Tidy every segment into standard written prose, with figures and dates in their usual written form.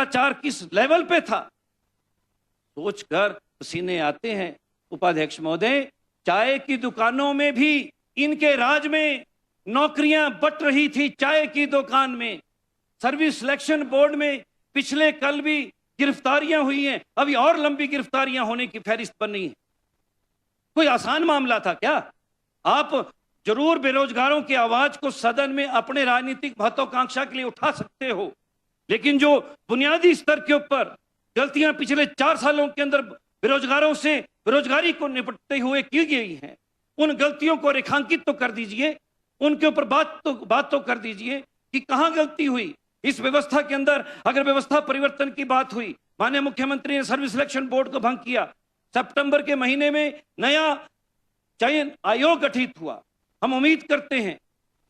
भ्रष्टाचार किस लेवल पे था, सोचकर पसीने आते हैं। उपाध्यक्ष महोदय, चाय की दुकानों में भी इनके राज में नौकरियां बंट रही थी। चाय की दुकान में, सर्विस सिलेक्शन बोर्ड में पिछले कल भी गिरफ्तारियां हुई हैं, अभी और लंबी गिरफ्तारियां होने की फहरिस्त बनी है। कोई आसान मामला था क्या? आप जरूर बेरोजगारों की आवाज को सदन में अपने राजनीतिक महत्वाकांक्षा के लिए उठा सकते हो, लेकिन जो बुनियादी स्तर के ऊपर गलतियां पिछले 4 सालों के अंदर बेरोजगारों से बेरोजगारी को निपटते हुए की गई हैं, उन गलतियों को रेखांकित तो कर दीजिए, उनके ऊपर बात तो कर दीजिए कि कहां गलती हुई इस व्यवस्था के अंदर। अगर व्यवस्था परिवर्तन की बात हुई, माननीय मुख्यमंत्री ने सर्विस सिलेक्शन बोर्ड को भंग किया, सितंबर के महीने में नया चयन आयोग गठित हुआ। हम उम्मीद करते हैं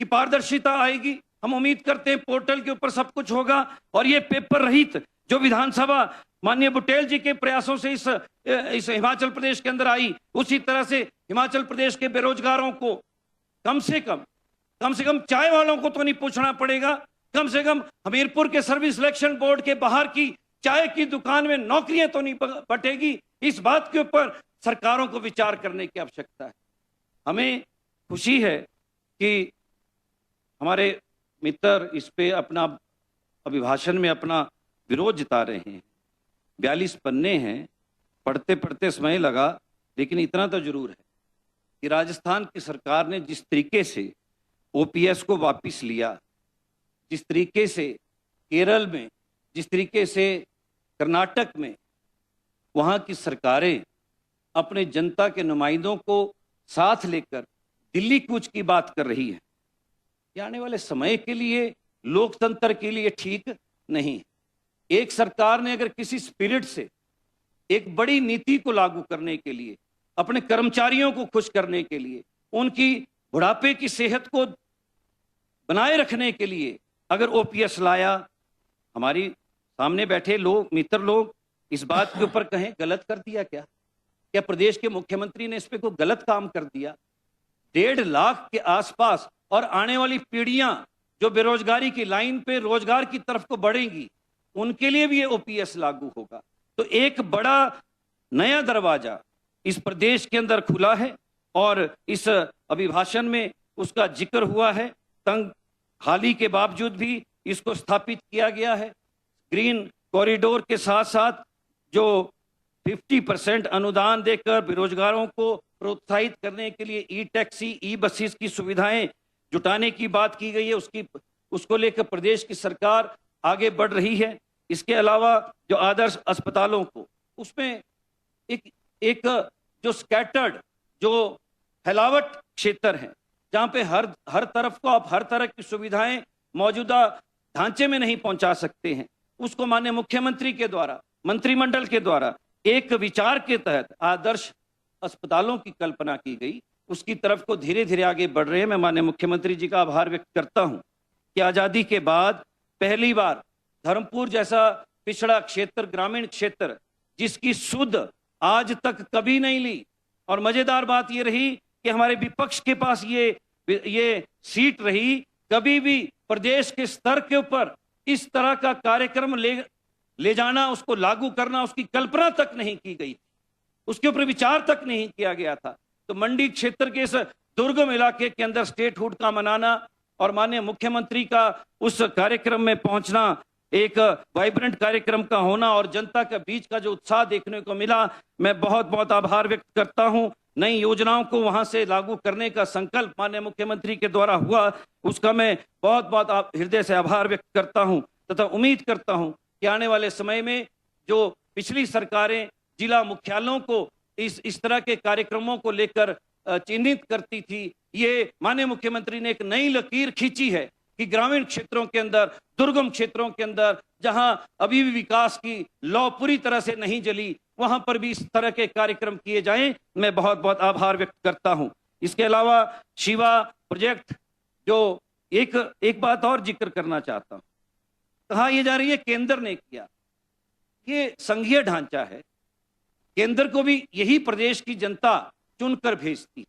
कि पारदर्शिता आएगी, हम उम्मीद करते हैं पोर्टल के ऊपर सब कुछ होगा और ये पेपर रहित जो विधानसभा माननीय बुटेल जी के प्रयासों से इस हिमाचल प्रदेश के अंदर आई, उसी तरह से हिमाचल प्रदेश के बेरोजगारों को कम से कम चाय वालों को तो नहीं पूछना पड़ेगा, कम से कम हमीरपुर के सर्विस सिलेक्शन बोर्ड के बाहर की चाय की दुकान में नौकरियां तो नहीं बटेगी। इस बात के ऊपर सरकारों को विचार करने की आवश्यकता है। हमें खुशी है कि हमारे मित्र इस पे अपना अभिभाषण में अपना विरोध जता रहे हैं। 42 पन्ने हैं, पढ़ते पढ़ते समय लगा, लेकिन इतना तो जरूर है कि राजस्थान की सरकार ने जिस तरीके से ओपीएस को वापस लिया, जिस तरीके से केरल में, जिस तरीके से कर्नाटक में वहां की सरकारें अपने जनता के नुमाइंदों को साथ लेकर दिल्ली कूच की बात कर रही है, ये आने वाले समय के लिए, लोकतंत्र के लिए ठीक नहीं। एक सरकार ने अगर किसी स्पिरिट से एक बड़ी नीति को लागू करने के लिए, अपने कर्मचारियों को खुश करने के लिए, उनकी बुढ़ापे की सेहत को बनाए रखने के लिए अगर ओपीएस लाया, हमारी सामने बैठे लोग, मित्र लोग इस बात के ऊपर कहें गलत कर दिया क्या प्रदेश के मुख्यमंत्री ने इस पे कोई गलत काम कर दिया? 1.5 लाख के आसपास और आने वाली पीढ़ियां जो बेरोजगारी की लाइन पे रोजगार की तरफ को बढ़ेंगी, उनके लिए भी ये ओपीएस लागू होगा। तो एक बड़ा नया दरवाजा इस प्रदेश के अंदर खुला है और इस अभिभाषण में उसका जिक्र हुआ है। तंग हाली के बावजूद भी इसको स्थापित किया गया है। ग्रीन कॉरिडोर के साथ साथ जो 50% अनुदान देकर बेरोजगारों को प्रोत्साहित करने के लिए ई टैक्सी, ई बसेस की सुविधाएं जुटाने की बात की गई है, उसको लेकर प्रदेश की सरकार आगे बढ़ रही है। इसके अलावा जो आदर्श अस्पतालों को, उसमें एक जो स्कैटर्ड, जो फैलावट क्षेत्र है, जहां पे हर तरफ को आप हर तरह की सुविधाएं मौजूदा ढांचे में नहीं पहुंचा सकते हैं, उसको माननीय मुख्यमंत्री के द्वारा, मंत्रिमंडल के द्वारा एक विचार के तहत आदर्श अस्पतालों की कल्पना की गई, उसकी तरफ को धीरे धीरे आगे बढ़ रहे हैं। मैं माननीय मुख्यमंत्री जी का आभार व्यक्त करता हूं कि आजादी के बाद पहली बार धर्मपुर जैसा पिछड़ा क्षेत्र, ग्रामीण क्षेत्र, जिसकी सुध आज तक कभी नहीं ली, और मजेदार बात यह रही कि हमारे विपक्ष के पास ये सीट रही, कभी भी प्रदेश के स्तर के ऊपर इस तरह का कार्यक्रम ले जाना, उसको लागू करना, उसकी कल्पना तक नहीं की गई, उसके ऊपर विचार तक नहीं किया गया था। तो मंडी क्षेत्र के इस दुर्गम इलाके के अंदर स्टेटहुड का मनाना और माननीय मुख्यमंत्री का उस कार्यक्रम में पहुंचना, एक वाइब्रेंट कार्यक्रम का होना और जनता के बीच का जो उत्साह देखने को मिला, मैं बहुत बहुत आभार व्यक्त करता हूं। नई योजनाओं को वहां से लागू करने का संकल्प माननीय मुख्यमंत्री के द्वारा हुआ, उसका मैं बहुत बहुत हृदय से आभार व्यक्त करता हूं तथा उम्मीद करता हूं कि आने वाले समय में जो पिछली सरकारें जिला मुख्यालयों को इस तरह के कार्यक्रमों को लेकर चिन्हित करती थी, ये माननीय मुख्यमंत्री ने एक नई लकीर खींची है कि ग्रामीण क्षेत्रों के अंदर, दुर्गम क्षेत्रों के अंदर, जहां अभी भी विकास की लौ पूरी तरह से नहीं जली, वहां पर भी इस तरह के कार्यक्रम किए जाएं। मैं बहुत बहुत आभार व्यक्त करता हूं। इसके अलावा शिवा प्रोजेक्ट, जो एक बात और जिक्र करना चाहता हूं, कहा यह जा रही है केंद्र ने किया, ये संघीय ढांचा है, केंद्र को भी यही प्रदेश की जनता चुनकर भेजती,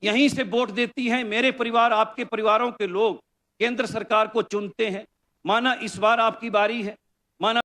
यहीं से वोट देती है। मेरे परिवार, आपके परिवारों के लोग केंद्र सरकार को चुनते हैं। माना इस बार आपकी बारी है, माना